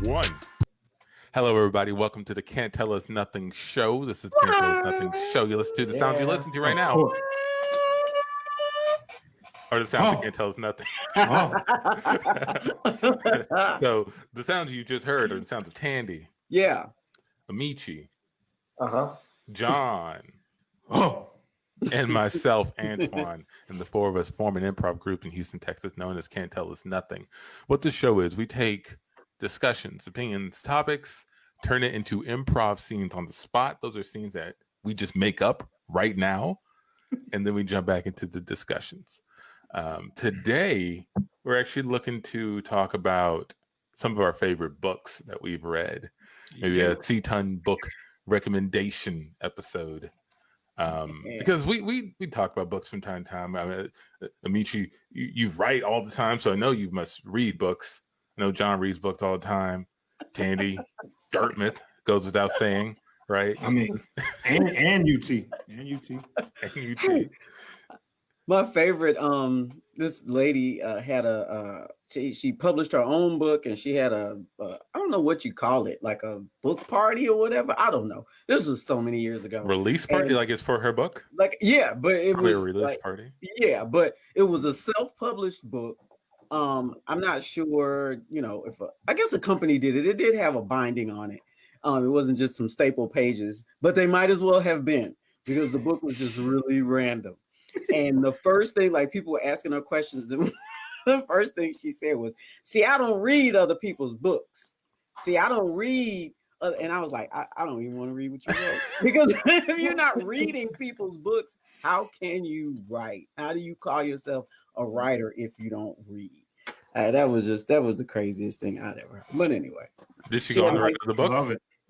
1. Hello, everybody. Welcome to the Can't Tell Us Nothing show. This is Can't Tell Us Nothing show. You listen to the sounds you listen to right now. Or the sounds that can't tell us nothing. So the sounds you just heard are the sounds of Tandy. Yeah. Amici. Uh-huh. John. And myself, Antoine. And the four of us form an improv group in Houston, Texas, known as Can't Tell Us Nothing. What this show is, we take discussions, opinions, topics, turn it into improv scenes on the spot. Those are scenes that we just make up right now. And then we jump back into the discussions. Today, we're actually looking to talk about some of our favorite books that we've read. Maybe a CTUN book recommendation episode. Because we talk about books from time to time. I mean, Amici, you write all the time, so I know you must read books. I know John reads books all the time. Tandy, Dartmouth, goes without saying, right? I mean, and UT. And UT. My favorite, this lady had she published her own book, and she had I don't know what you call it, like a book party or whatever. I don't know. This was so many years ago. Release party, and, like it's for her book? Like, yeah, but it probably was a release party. Yeah, but it was a self-published book. I'm not sure, if I guess a company did it. It did have a binding on it. It wasn't just some staple pages, but they might as well have been, because the book was just really random. And the first thing, like, people were asking her questions, and the first thing she said was, "See, I don't read other people's books. See, I don't read." And I was like, I don't even want to read what you wrote, because if you're not reading people's books, how can you write? How do you call yourself a writer if you don't read? That was the craziest thing I'd ever heard. But anyway, did she go on the right of the books?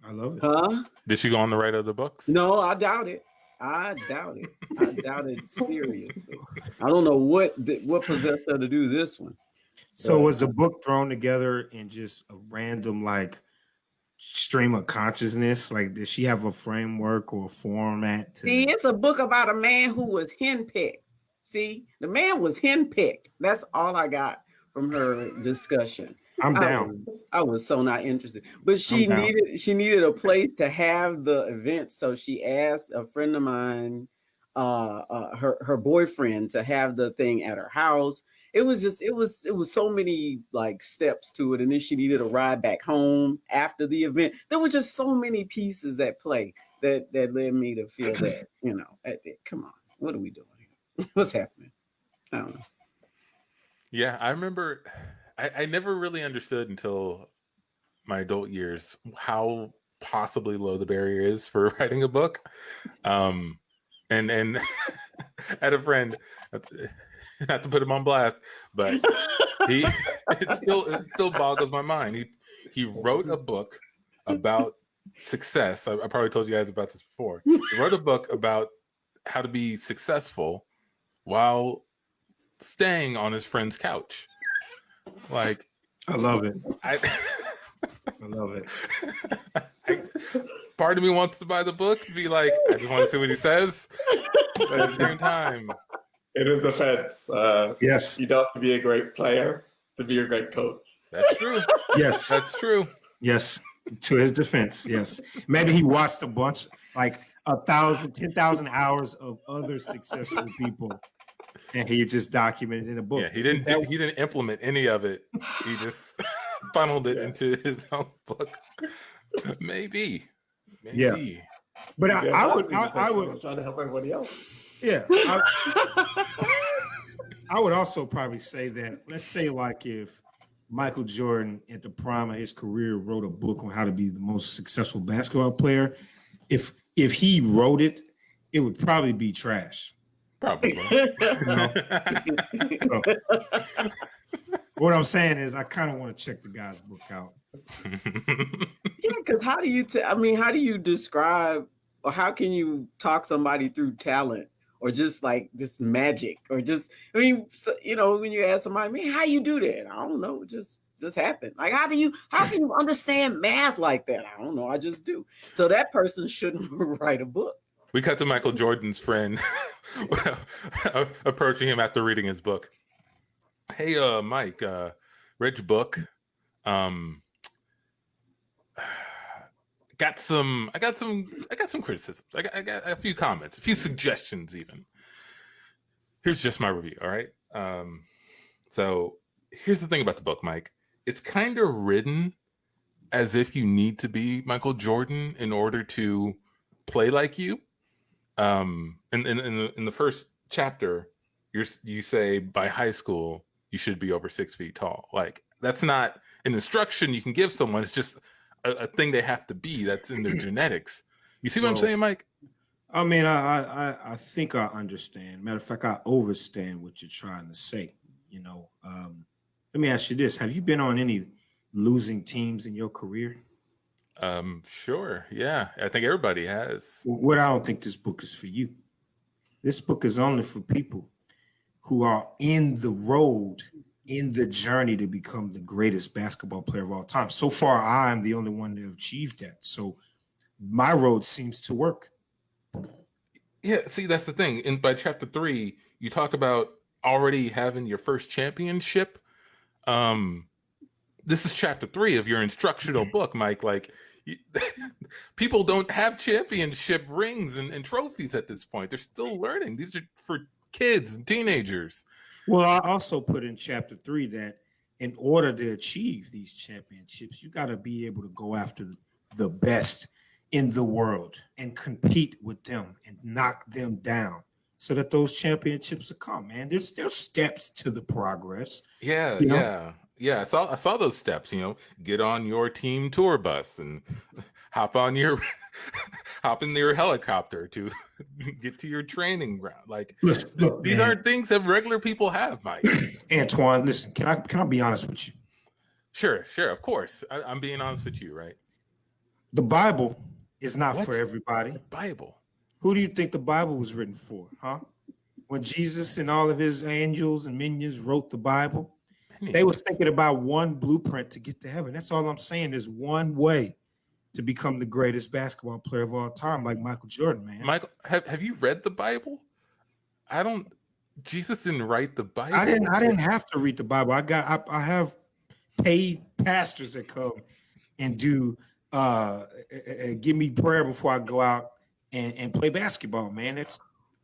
I love it. Huh? Did she go on the right of the books? No, I doubt it. I doubt it seriously. I don't know what possessed her to do this one. So was the book thrown together in just a random, like, stream of consciousness? Like, did she have a framework or a format? See, it's a book about a man who was henpicked. See, the man was henpicked. That's all I got from her discussion. I'm down. I was so not interested, but she needed a place to have the event, so she asked a friend of mine, her boyfriend, to have the thing at her house. It was so many, like, steps to it, and then she needed a ride back home after the event. There were just so many pieces at play that led me to feel that, come on, what are we doing here? What's happening? I don't know. Yeah, I remember. I never really understood until my adult years how possibly low the barrier is for writing a book. And I had a friend, not to put him on blast, but it still boggles my mind. He wrote a book about success. I probably told you guys about this before. He wrote a book about how to be successful while staying on his friend's couch. Like, I love it. I love it. Part of me wants to buy the book to be like, I just want to see what he says. But at the same time, in his defense, yes, you don't have to be a great player to be a great coach. That's true. Yes, that's true. Yes, to his defense, yes. Maybe he watched a bunch, like 10,000 hours of other successful people, and he just documented in a book. Yeah, he didn't implement any of it. He just funneled it into his own book. Maybe. Yeah, but I would try to help everybody else. Yeah, I would also probably say that, let's say, like, if Michael Jordan at the prime of his career wrote a book on how to be the most successful basketball player, if he wrote it, it would probably be trash. Probably. So, what I'm saying is, I kind of want to check the guy's book out. Yeah, because how do you describe, or how can you talk somebody through talent, or just like this magic, or just, when you ask somebody, man, how you do that? I don't know, just happened. Like, how can you understand math like that? I don't know, I just do. So that person shouldn't write a book. We cut to Michael Jordan's friend approaching him after reading his book. Hey, Mike, read your book. I got some criticisms. I got a few comments, a few suggestions even. Here's just my review, all right? So here's the thing about the book, Mike. It's kind of written as if you need to be Michael Jordan in order to play like you. In the first chapter, you say by high school you should be over 6 feet tall. Like, that's not an instruction you can give someone. It's just a thing they have to be. That's in their genetics. You see what I'm saying, Mike? I mean, I think I understand. Matter of fact, I understand what you're trying to say. You know, let me ask you this: have you been on any losing teams in your career? Sure. Yeah, I think everybody has. What I don't think this book is for you. This book is only for people who are in the road, in the journey to become the greatest basketball player of all time. So far, I am the only one to have achieved that. So my road seems to work. Yeah, see, that's the thing. And by chapter 3, you talk about already having your first championship. This is chapter 3 of your instructional book, Mike. Like, people don't have championship rings and trophies at this point. They're still learning. These are for kids and teenagers. Well, I also put in chapter 3 that in order to achieve these championships, you got to be able to go after the best in the world and compete with them and knock them down so that those championships will come, man. There's steps to the progress. Yeah, you know? yeah. I saw those steps, get on your team tour bus and hop in your helicopter to get to your training ground. Like, look, these aren't things that regular people have, Mike. Antoine, listen, can I be honest with you? Sure, of course. I'm being honest with you, right? The Bible is not for everybody. Bible. Who do you think the Bible was written for, huh? When Jesus and all of his angels and minions wrote the Bible, they was thinking about one blueprint to get to heaven. That's all I'm saying. There's one way to become the greatest basketball player of all time, like Michael Jordan, man. Michael, have you read the Bible? Jesus didn't write the Bible. I didn't have to read the Bible. I have paid pastors that come and do give me prayer before I go out and play basketball, man.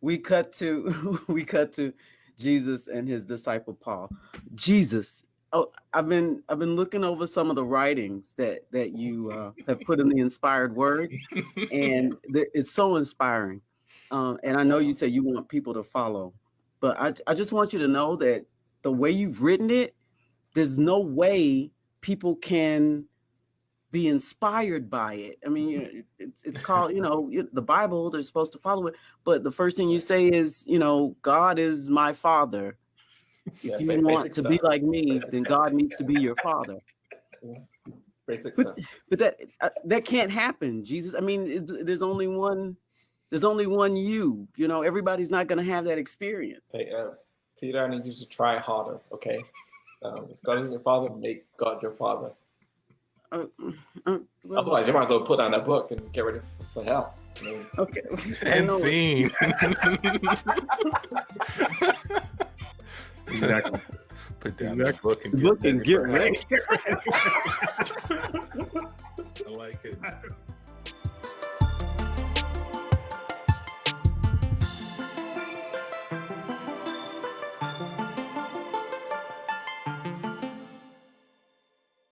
We cut to Jesus and his disciple Paul. Jesus. Oh, I've been looking over some of the writings that you have put in the inspired word, and it's so inspiring. And I know you say you want people to follow, but I just want you to know that the way you've written it, there's no way people can be inspired by it. I mean, it's called, the Bible, they're supposed to follow it. But the first thing you say is, God is my father. If you want to be like me, then God needs to be your father. Basic stuff. But that can't happen, Jesus. I mean, there's only one you. Everybody's not going to have that experience. Hey, Peter, I need you to try harder, okay? If God is your father, make God your father. Otherwise, you might as well put down that book and get ready for hell. Okay. And scene. Exactly. Put down that book and get ready.